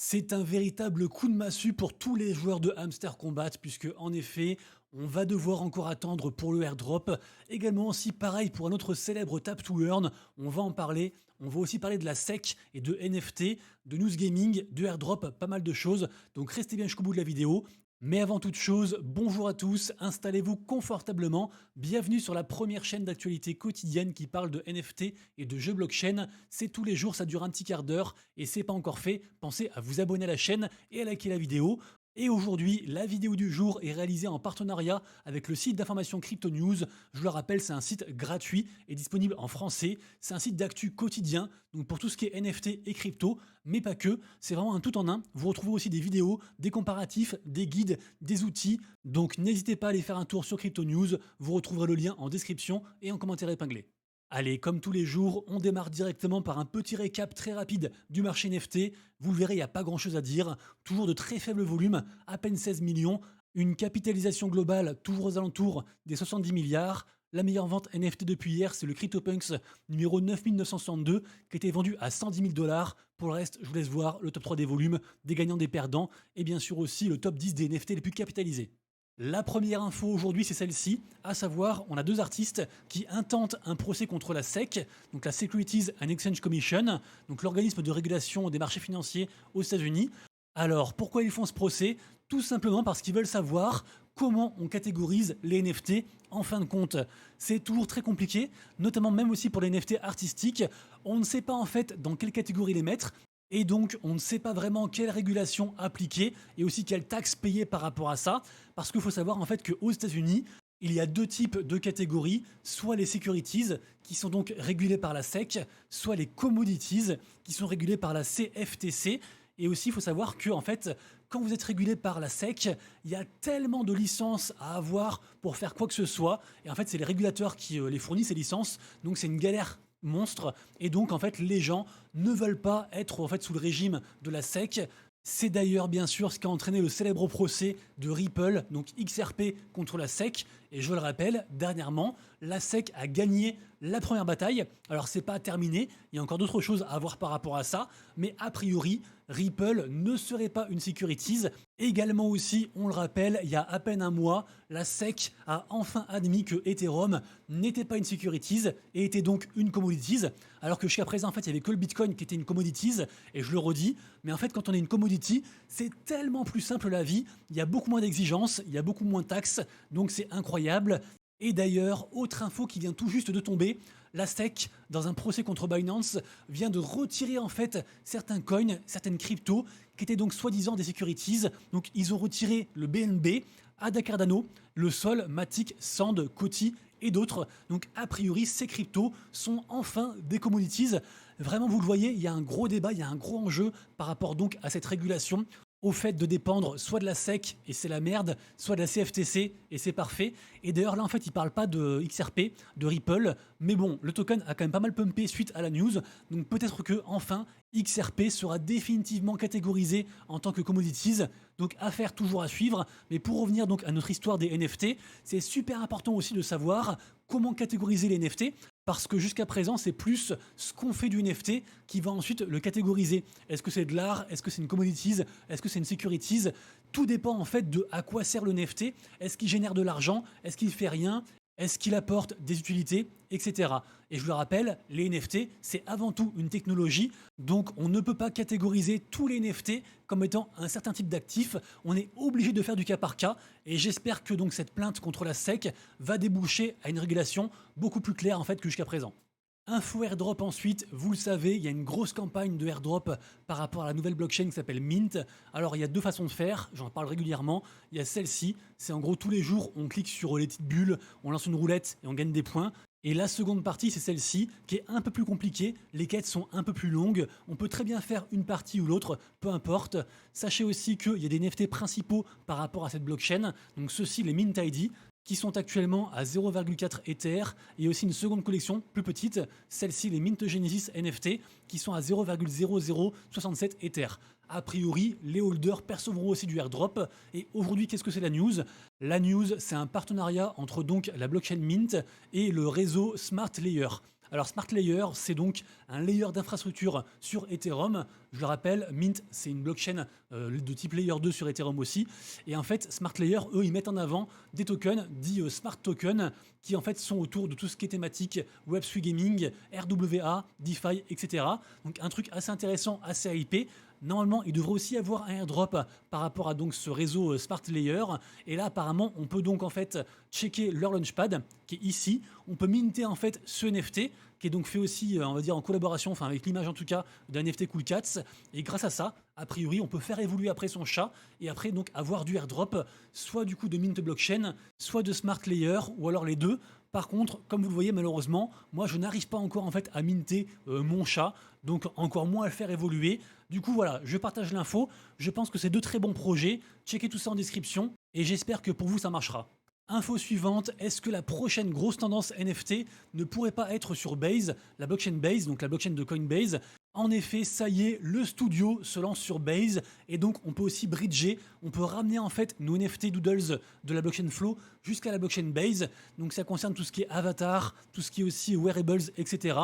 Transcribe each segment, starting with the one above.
C'est un véritable coup de massue pour tous les joueurs de Hamster Combat puisque en effet, on va devoir encore attendre pour le airdrop. Également aussi pareil pour un autre célèbre Tap to Earn, on va en parler. On va aussi parler de la SEC et de NFT, de news gaming, de airdrop, pas mal de choses. Donc restez bien jusqu'au bout de la vidéo. Mais avant toute chose, bonjour à tous, installez-vous confortablement. Bienvenue sur la première chaîne d'actualité quotidienne qui parle de NFT et de jeux blockchain. C'est tous les jours, ça dure un petit quart d'heure et c'est pas encore fait. Pensez à vous abonner à la chaîne et à liker la vidéo. Et aujourd'hui, la vidéo du jour est réalisée en partenariat avec le site d'information Crypto News. Je le rappelle, c'est un site gratuit et disponible en français. C'est un site d'actu quotidien, donc pour tout ce qui est NFT et crypto, mais pas que. C'est vraiment un tout en un. Vous retrouvez aussi des vidéos, des comparatifs, des guides, des outils. Donc n'hésitez pas à aller faire un tour sur Crypto News. Vous retrouverez le lien en description et en commentaire épinglé. Allez, comme tous les jours, on démarre directement par un petit récap très rapide du marché NFT. Vous le verrez, il n'y a pas grand chose à dire. Toujours de très faibles volumes, à peine 16 millions. Une capitalisation globale toujours aux alentours des 70 milliards. La meilleure vente NFT depuis hier, c'est le CryptoPunks numéro 9962 qui a été vendu à 110 000 $. Pour le reste, je vous laisse voir le top 3 des volumes, des gagnants, des perdants et bien sûr aussi le top 10 des NFT les plus capitalisés. La première info aujourd'hui, c'est celle-ci, à savoir, on a deux artistes qui intentent un procès contre la SEC, donc la Securities and Exchange Commission, donc l'organisme de régulation des marchés financiers aux États-Unis. Alors, pourquoi ils font ce procès? Tout simplement parce qu'ils veulent savoir comment on catégorise les NFT. En fin de compte, c'est toujours très compliqué, notamment même aussi pour les NFT artistiques. On ne sait pas en fait dans quelle catégorie les mettre. Et donc, on ne sait pas vraiment quelle régulation appliquer et aussi quelle taxe payer par rapport à ça. Parce qu'il faut savoir en fait qu'aux États-Unis, il y a deux types de catégories, soit les securities, qui sont donc régulées par la SEC, soit les commodities, qui sont régulées par la CFTC. Et aussi, il faut savoir que en fait, quand vous êtes régulé par la SEC, il y a tellement de licences à avoir pour faire quoi que ce soit. Et en fait, c'est les régulateurs qui les fournissent, ces licences. Donc, c'est une galère monstre et donc en fait les gens ne veulent pas être en fait sous le régime de la SEC. C'est d'ailleurs bien sûr ce qui a entraîné le célèbre procès de Ripple, donc XRP contre la SEC. Et je le rappelle, dernièrement, la SEC a gagné la première bataille. Alors c'est pas terminé, il y a encore d'autres choses à voir par rapport à ça, mais a priori, Ripple ne serait pas une securities. Également aussi, on le rappelle, il y a à peine un mois, la SEC a enfin admis que Ethereum n'était pas une securities et était donc une commodities, alors que jusqu'à présent, en fait, il n'y avait que le Bitcoin qui était une commodities, et je le redis, mais en fait, quand on est une commodity, c'est tellement plus simple la vie, il y a beaucoup moins d'exigences, il y a beaucoup moins de taxes, donc c'est incroyable. Et d'ailleurs, autre info qui vient tout juste de tomber, la SEC, dans un procès contre Binance, vient de retirer en fait certains coins, certaines cryptos, qui étaient donc soi-disant des securities. Donc ils ont retiré le BNB, ADA Cardano, le Sol, Matic, Sand, Coty et d'autres. Donc a priori, ces cryptos sont enfin des commodities. Vraiment, vous le voyez, il y a un gros débat, il y a un gros enjeu par rapport donc à cette régulation, au fait de dépendre soit de la SEC et c'est la merde, soit de la CFTC et c'est parfait. Et d'ailleurs là en fait il parle pas de XRP, de Ripple, mais bon le token a quand même pas mal pumpé suite à la news, donc peut-être que enfin XRP sera définitivement catégorisé en tant que commodities, donc affaire toujours à suivre. Mais pour revenir donc à notre histoire des NFT, c'est super important aussi de savoir comment catégoriser les NFT, parce que jusqu'à présent, c'est plus ce qu'on fait du NFT qui va ensuite le catégoriser. Est-ce que c'est de l'art? Est-ce que c'est une commodities? Est-ce que c'est une securities? Tout dépend en fait de à quoi sert le NFT. Est-ce qu'il génère de l'argent? Est-ce qu'il fait rien? Est-ce qu'il apporte des utilités, etc. Et je le rappelle, les NFT, c'est avant tout une technologie, donc on ne peut pas catégoriser tous les NFT comme étant un certain type d'actif. On est obligé de faire du cas par cas, et j'espère que donc cette plainte contre la SEC va déboucher à une régulation beaucoup plus claire en fait que jusqu'à présent. Info airdrop ensuite, vous le savez, il y a une grosse campagne de airdrop par rapport à la nouvelle blockchain qui s'appelle Mint. Alors il y a deux façons de faire, j'en parle régulièrement. Il y a celle-ci, c'est en gros tous les jours on clique sur les petites bulles, on lance une roulette et on gagne des points. Et la seconde partie, c'est celle-ci, qui est un peu plus compliquée, les quêtes sont un peu plus longues, on peut très bien faire une partie ou l'autre, peu importe. Sachez aussi qu'il y a des NFT principaux par rapport à cette blockchain, donc ceux-ci, les Mint ID, qui sont actuellement à 0,4 Ether, et aussi une seconde collection plus petite, celle-ci les Mint Genesis NFT, qui sont à 0,0067 Ether. A priori, les holders percevront aussi du airdrop. Et aujourd'hui, qu'est-ce que c'est la news? La news, c'est un partenariat entre donc la blockchain Mint et le réseau Smart Layer. Alors Smart Layer, c'est donc un layer d'infrastructure sur Ethereum. Je le rappelle, Mint, c'est une blockchain de type Layer 2 sur Ethereum aussi. Et en fait, Smart Layer, eux, ils mettent en avant des tokens dits Smart Tokens qui en fait sont autour de tout ce qui est thématique Web3 Gaming, RWA, DeFi, etc. Donc un truc assez intéressant, assez hypé. Normalement, il devrait aussi y avoir un airdrop par rapport à donc ce réseau Smart Layer. Et là, apparemment, on peut donc en fait checker leur launchpad qui est ici. On peut minter en fait ce NFT qui est donc fait aussi, on va dire, en collaboration, enfin avec l'image en tout cas, d'un NFT Cool Cats. Et grâce à ça, a priori, on peut faire évoluer après son chat et après donc avoir du airdrop, soit du coup de Mint Blockchain, soit de Smart Layer, ou alors les deux. Par contre, comme vous le voyez, malheureusement, moi je n'arrive pas encore en fait à minter mon chat, donc encore moins à le faire évoluer. Du coup voilà, je partage l'info, je pense que c'est deux très bons projets, checkez tout ça en description, et j'espère que pour vous ça marchera. Info suivante, est-ce que la prochaine grosse tendance NFT ne pourrait pas être sur Base, la blockchain Base, donc la blockchain de Coinbase? En effet, ça y est, le studio se lance sur Base et donc on peut aussi bridger, on peut ramener en fait nos NFT doodles de la blockchain Flow jusqu'à la blockchain Base. Donc ça concerne tout ce qui est avatar, tout ce qui est aussi wearables, etc.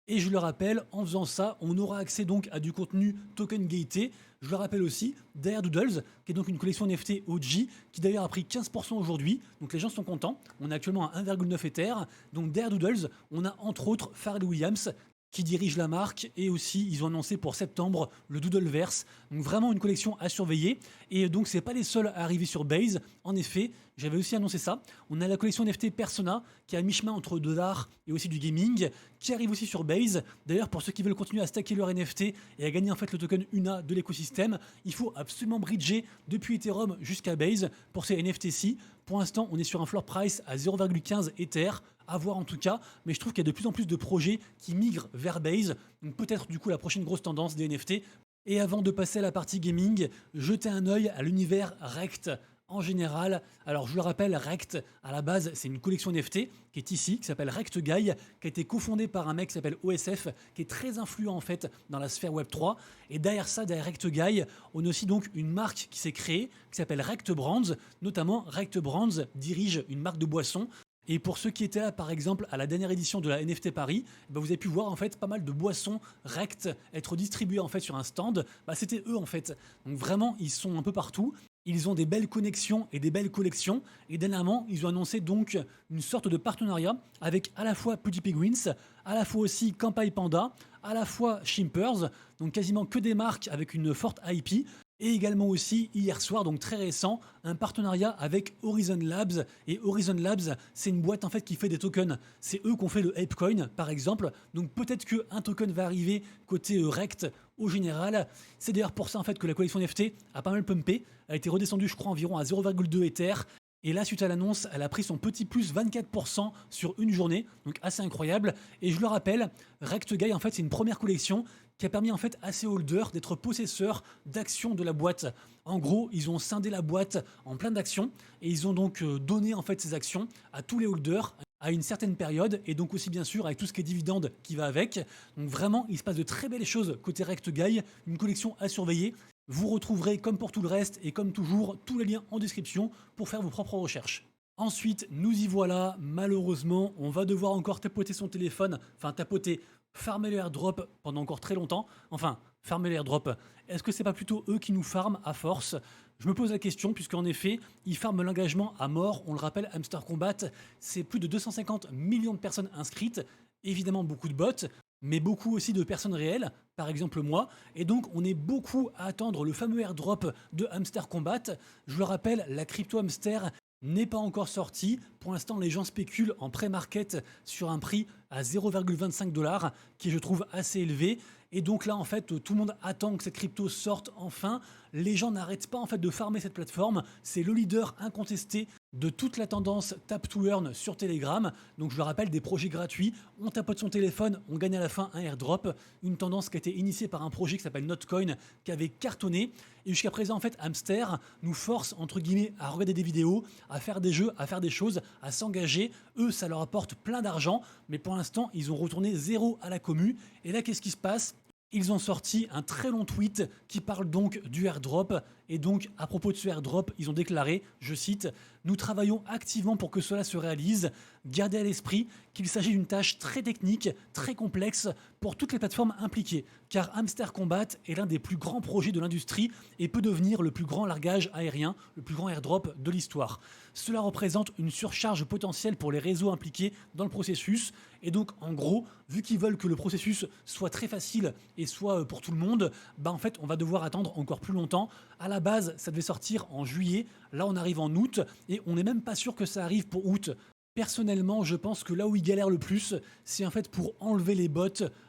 Et je le rappelle, en faisant ça, on aura accès donc à du contenu token gated. Je le rappelle aussi, Dare Doodles, qui est donc une collection NFT OG, qui d'ailleurs a pris 15% aujourd'hui. Donc les gens sont contents. On est actuellement à 1,9 Ether. Donc Dare Doodles, on a entre autres Pharrell Williams, qui dirige la marque, et aussi ils ont annoncé pour septembre le Doodleverse. Donc vraiment une collection à surveiller. Et donc c'est pas les seuls à arriver sur Base. En effet, j'avais aussi annoncé ça. On a la collection NFT Persona qui est à mi-chemin entre de l'art et aussi du gaming, qui arrive aussi sur Base. D'ailleurs, pour ceux qui veulent continuer à stacker leur NFT et à gagner en fait le token UNA de l'écosystème, il faut absolument bridger depuis Ethereum jusqu'à Base pour ces NFT-ci. Pour l'instant, on est sur un floor price à 0,15 Ether, à voir en tout cas, mais je trouve qu'il y a de plus en plus de projets qui migrent vers Base, donc peut-être du coup la prochaine grosse tendance des NFT. Et avant de passer à la partie gaming, jetez un œil à l'univers Rect en général. Alors je le rappelle, Rect, à la base, c'est une collection NFT qui est ici, qui s'appelle Rect Guy, qui a été cofondée par un mec qui s'appelle OSF, qui est très influent en fait dans la sphère Web3. Et derrière ça, derrière Rect Guy, on a aussi donc une marque qui s'est créée, qui s'appelle Rect Brands. Notamment, Rect Brands dirige une marque de boissons. Et pour ceux qui étaient là, par exemple, à la dernière édition de la NFT Paris, vous avez pu voir en fait pas mal de boissons Rect être distribuées en fait sur un stand. C'était eux en fait. Donc vraiment, ils sont un peu partout. Ils ont des belles connexions et des belles collections. Et dernièrement, ils ont annoncé donc une sorte de partenariat avec à la fois Putty Penguins, à la fois aussi Kampai Panda, à la fois Shimpers, donc quasiment que des marques avec une forte IP. Et également aussi, hier soir, donc très récent, un partenariat avec Horizon Labs. Et Horizon Labs, c'est une boîte en fait qui fait des tokens. C'est eux qui ont fait le Apecoin, par exemple. Donc peut-être qu'un token va arriver côté Rect au général. C'est d'ailleurs pour ça en fait que la collection NFT a pas mal pumpé. Elle a été redescendue, je crois, environ à 0,2 Ether. Et là, suite à l'annonce, elle a pris son petit plus 24% sur une journée, donc assez incroyable. Et je le rappelle, Rect Guy, en fait, c'est une première collection qui a permis en fait à ses holders d'être possesseurs d'actions de la boîte. En gros, ils ont scindé la boîte en plein d'actions et ils ont donc donné en fait ces actions à tous les holders à une certaine période et donc aussi bien sûr avec tout ce qui est dividende qui va avec. Donc vraiment, il se passe de très belles choses côté Rect Guy, une collection à surveiller. Vous retrouverez comme pour tout le reste et comme toujours tous les liens en description pour faire vos propres recherches. Ensuite, nous y voilà, malheureusement, on va devoir encore tapoter son téléphone, enfin tapoter, farmer le airdrop pendant encore très longtemps. Enfin, farmer les airdrops, est-ce que c'est pas plutôt eux qui nous farment à force? Je me pose la question puisqu'en effet, ils farment l'engagement à mort. On le rappelle, Hamster Combat, c'est plus de 250 millions de personnes inscrites, évidemment beaucoup de bots, mais beaucoup aussi de personnes réelles, par exemple moi, et donc on est beaucoup à attendre le fameux airdrop de Hamster Combat. Je le rappelle, la crypto hamster n'est pas encore sortie. Pour l'instant, les gens spéculent en pré-market sur un prix à 0,25 $, qui je trouve assez élevé. Et donc là, en fait, tout le monde attend que cette crypto sorte enfin. Les gens n'arrêtent pas en fait de farmer cette plateforme. C'est le leader incontesté de toute la tendance Tap to Earn sur Telegram. Donc je le rappelle, des projets gratuits. On tapote son téléphone, on gagne à la fin un airdrop. Une tendance qui a été initiée par un projet qui s'appelle Notcoin, qui avait cartonné. Et jusqu'à présent, en fait, Hamster nous force, entre guillemets, à regarder des vidéos, à faire des jeux, à faire des choses, à s'engager. Eux, ça leur apporte plein d'argent. Mais pour l'instant, ils ont retourné zéro à la commu. Et là, qu'est-ce qui se passe ? Ils ont sorti un très long tweet qui parle donc du airdrop. Et donc, à propos de ce airdrop, ils ont déclaré, je cite, « Nous travaillons activement pour que cela se réalise. gardez à l'esprit qu'il s'agit d'une tâche très technique, très complexe pour toutes les plateformes impliquées, car Hamster Combat est l'un des plus grands projets de l'industrie et peut devenir le plus grand largage aérien, le plus grand airdrop de l'histoire. Cela représente une surcharge potentielle pour les réseaux impliqués dans le processus, et donc en gros, vu qu'ils veulent que le processus soit très facile et soit pour tout le monde, en fait on va devoir attendre encore plus longtemps. À la base, ça devait sortir en juillet, là on arrive en août, et on n'est même pas sûr que ça arrive pour août. Personnellement, je pense que là où ils galèrent le plus, c'est en fait pour enlever les bots,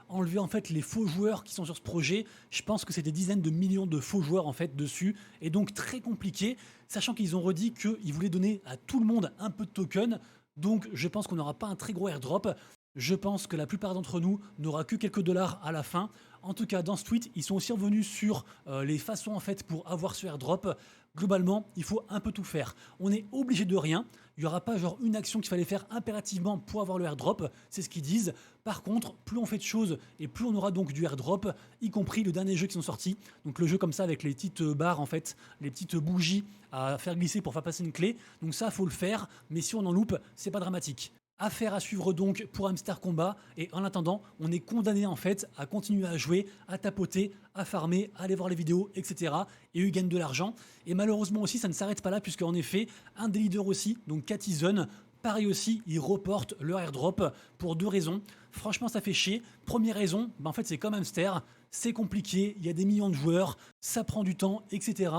enlever en fait les faux joueurs qui sont sur ce projet. Je pense que c'est des dizaines de millions de faux joueurs en fait dessus, et donc très compliqué, sachant qu'ils ont redit qu'ils voulaient donner à tout le monde un peu de tokens. Donc je pense qu'on n'aura pas un très gros airdrop. Je pense que la plupart d'entre nous n'aura que quelques dollars à la fin. En tout cas, dans ce tweet, ils sont aussi revenus sur les façons en fait pour avoir ce airdrop. Globalement, il faut un peu tout faire. On est obligé de rien. Il n'y aura pas genre une action qu'il fallait faire impérativement pour avoir le airdrop. C'est ce qu'ils disent. Par contre, plus on fait de choses et plus on aura donc du airdrop, y compris le dernier jeu qui sont sortis. Donc le jeu comme ça avec les petites barres en fait, les petites bougies à faire glisser pour faire passer une clé. Donc ça, faut le faire. Mais si on en loupe, c'est pas dramatique. Affaire à suivre donc pour Hamster Combat, et en attendant, on est condamné en fait à continuer à jouer, à tapoter, à farmer, à aller voir les vidéos, etc. Et eux gagnent de l'argent. Et malheureusement aussi, ça ne s'arrête pas là, puisque en effet, un des leaders aussi, donc Catizone, pareil aussi, ils reportent leur airdrop pour deux raisons. Franchement, ça fait chier. Première raison, en fait, c'est comme Hamster, c'est compliqué, il y a des millions de joueurs, ça prend du temps, etc.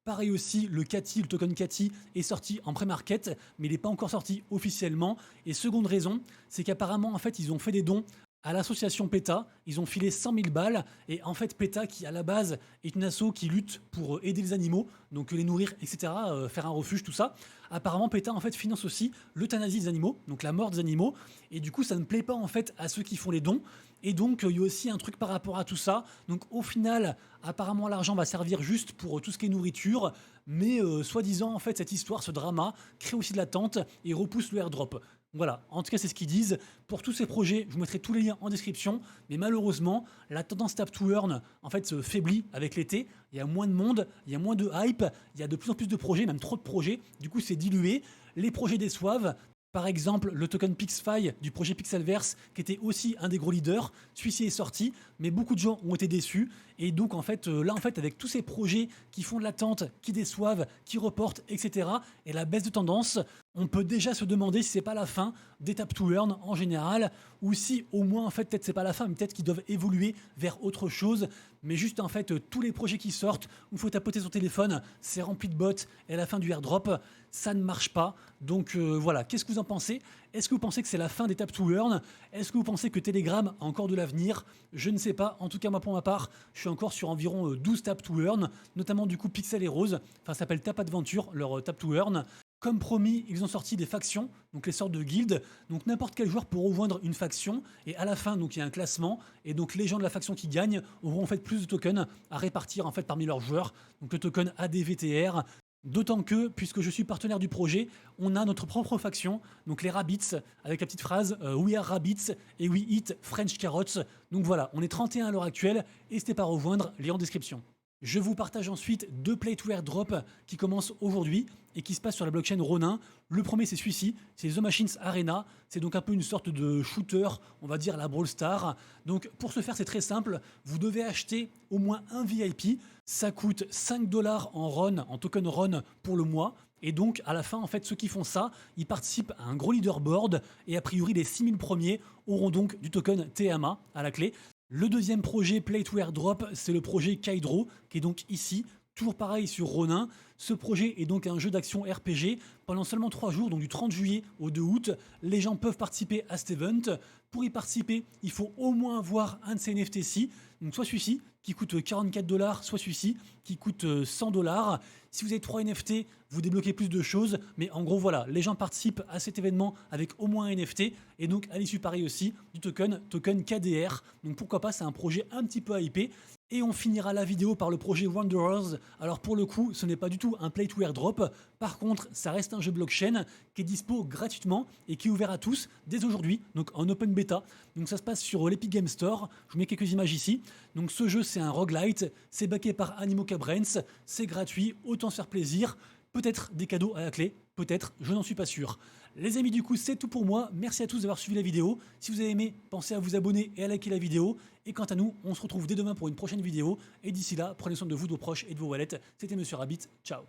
Pareil aussi, le Cathy, le token Cathy est sorti en pré-market, mais il n'est pas encore sorti officiellement. Et seconde raison, c'est qu'apparemment, en fait, ils ont fait des dons à l'association PETA. Ils ont filé 100 000 balles. Et en fait, PETA, qui à la base est une asso qui lutte pour aider les animaux, donc les nourrir, etc., faire un refuge, tout ça. Apparemment, PETA, en fait, finance aussi l'euthanasie des animaux, donc la mort des animaux. Et du coup, ça ne plaît pas, en fait, à ceux qui font les dons. Et donc, il y a aussi un truc par rapport à tout ça. Donc, au final, apparemment, l'argent va servir juste pour tout ce qui est nourriture. Mais, soi-disant, en fait, cette histoire, ce drama, crée aussi de l'attente et repousse le airdrop. Voilà, en tout cas, c'est ce qu'ils disent. Pour tous ces projets, je vous mettrai tous les liens en description. Mais malheureusement, la tendance Tap to Earn, en fait, se faiblit avec l'été. Il y a moins de monde, il y a moins de hype, il y a de plus en plus de projets, même trop de projets. Du coup, c'est dilué. Les projets déçoivent. Par exemple, le token PixFi du projet Pixelverse, qui était aussi un des gros leaders, celui-ci est sorti, mais beaucoup de gens ont été déçus. Et donc, en fait, là, en fait, avec tous ces projets qui font de l'attente, qui déçoivent, qui reportent, etc., et la baisse de tendance, on peut déjà se demander si c'est pas la fin des Tap to Earn en général, ou si au moins, en fait, peut-être c'est pas la fin, mais peut-être qu'ils doivent évoluer vers autre chose. Mais juste, en fait, tous les projets qui sortent, où il faut tapoter son téléphone, c'est rempli de bots, et à la fin du airdrop, ça ne marche pas. Donc voilà, qu'est-ce que vous en pensez? Est-ce que vous pensez que c'est la fin des Tap to Earn? Est-ce que vous pensez que Telegram a encore de l'avenir? Je ne sais pas. En tout cas, moi, pour ma part, je suis encore sur environ 12 Tap to Earn, notamment du coup Pixel et Rose. Enfin, ça s'appelle Tap Adventure, leur Tap to Earn. Comme promis, ils ont sorti des factions, donc les sortes de guildes. Donc n'importe quel joueur peut rejoindre une faction. Et à la fin, donc il y a un classement. Et donc les gens de la faction qui gagnent auront en fait plus de tokens à répartir en fait parmi leurs joueurs. Donc le token ADVTR. D'autant que, puisque je suis partenaire du projet, on a notre propre faction, donc les Rabbits, avec la petite phrase We are Rabbits et we eat French carrots. Donc voilà, on est 31 à l'heure actuelle, n'hésitez pas à rejoindre, lien en description. Je vous partage ensuite deux play to airdrop qui commencent aujourd'hui et qui se passent sur la blockchain Ronin. Le premier, c'est celui-ci, c'est The Machines Arena. C'est donc un peu une sorte de shooter, on va dire la Brawl Star. Donc pour ce faire, c'est très simple. Vous devez acheter au moins un VIP. Ça coûte 5 dollars en RON, en token RON pour le mois. Et donc, à la fin, en fait, ceux qui font ça, ils participent à un gros leaderboard. Et a priori, les 6000 premiers auront donc du token TMA à la clé. Le deuxième projet Play to Airdrop, c'est le projet Kaidro, qui est donc ici, toujours pareil sur Ronin. Ce projet est donc un jeu d'action RPG. Pendant seulement 3 jours, donc du 30 juillet au 2 août, les gens peuvent participer à cet event. Pour y participer, il faut au moins avoir un de ces NFT-ci, donc soit celui-ci, qui coûte 44 dollars, soit celui-ci, qui coûte 100 dollars. Si vous avez 3 NFT, vous débloquez plus de choses. Mais en gros, voilà, les gens participent à cet événement avec au moins un NFT. Et donc, à l'issue, pareil aussi, du token KDR. Donc, pourquoi pas, c'est un projet un petit peu hypé. Et on finira la vidéo par le projet Wanderers. Alors pour le coup, ce n'est pas du tout un play to airdrop. Par contre, ça reste un jeu blockchain qui est dispo gratuitement et qui est ouvert à tous dès aujourd'hui, donc en open beta. Donc ça se passe sur l'Epic Game Store. Je vous mets quelques images ici. Donc ce jeu, c'est un roguelite. C'est backé par Animoca Brains. C'est gratuit, autant se faire plaisir. Peut-être des cadeaux à la clé, peut-être, je n'en suis pas sûr. Les amis, du coup, c'est tout pour moi. Merci à tous d'avoir suivi la vidéo. Si vous avez aimé, pensez à vous abonner et à liker la vidéo. Et quant à nous, on se retrouve dès demain pour une prochaine vidéo. Et d'ici là, prenez soin de vous, de vos proches et de vos wallets. C'était Monsieur Rabbit. Ciao.